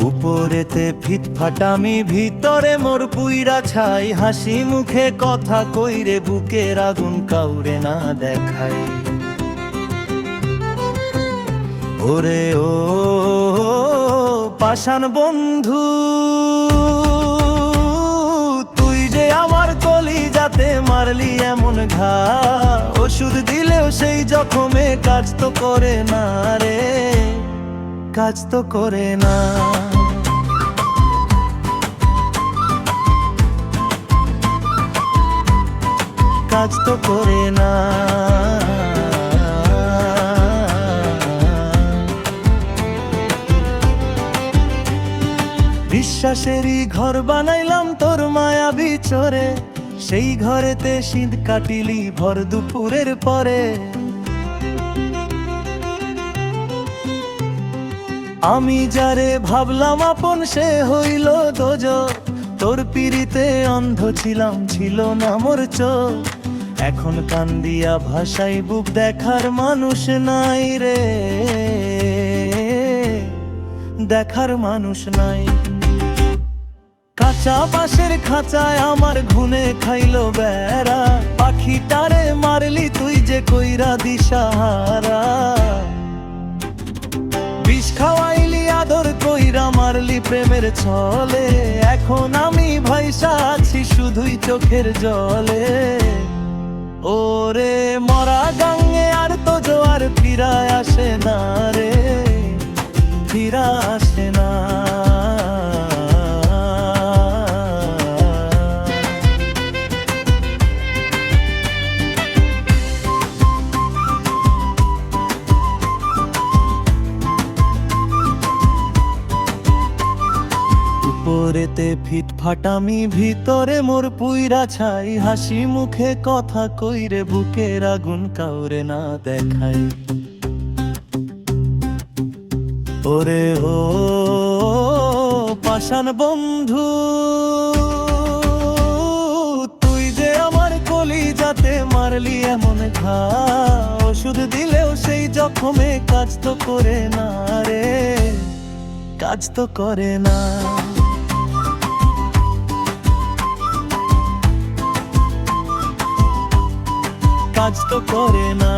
উপরেতে ফিটফাটামি, ভিতরে মোর পুইরা ছাই। হাসি মুখে কথা কইরে বুকের আগুন কাউরে না দেখাই। ওরে ও পাষাণ বন্ধু, তুই যে আমার কলিজাতে মারলি এমন ঘা। ওষুধ দিলেও সেই জখমে কাজ তো করে না রে, কাজ তো করে না। কাজ তো করে না। বিশ্বাসেরই ঘর বানাইলাম তোর মায়াবী চরে, সেই ঘরেতে শীত কাটিলি ভর দুপুরের পরে। আমি যারে ভাবলাম আপন সে হইল দোজো। তোর পিড়িতে অন্ধ ছিলাম, ছিল না মোর চোখ। এখন কান্দিয়া ভাষাই বুক, দেখার মানুষ নাই রে, দেখার মানুষ নাই। কাঁচা বাঁশের খাঁচায় আমার ঘুনে খাইলো বেড়া। পাখিটারে মারলি তুই যে কইরা দিশাহারা। বিষ খাওয়াইলি আদর কইরা মারলি প্রেমের ছলে। এখন আমি ভাইসা আছি শুধুই চোখের জলে। ওরে মরা গাঙ্গে আর তো জোয়ার ফিরায় আসে না রে, ফিরা আসে না। উপরেতে ফিটফাটামি, ভিতরে মোর পুইরা ছাই। হাসি মুখে কথা কইরে বুকের আগুন কাউরে না দেখাই। ওরে ও পাষাণ বন্ধু, তুই যে আমার কলিজাতে মারলি এমন ঘা। ওষুধ দিলেও সেই জখমে কাজ তো করে না রে, কাজ তো করে না। কাজ তো করে না।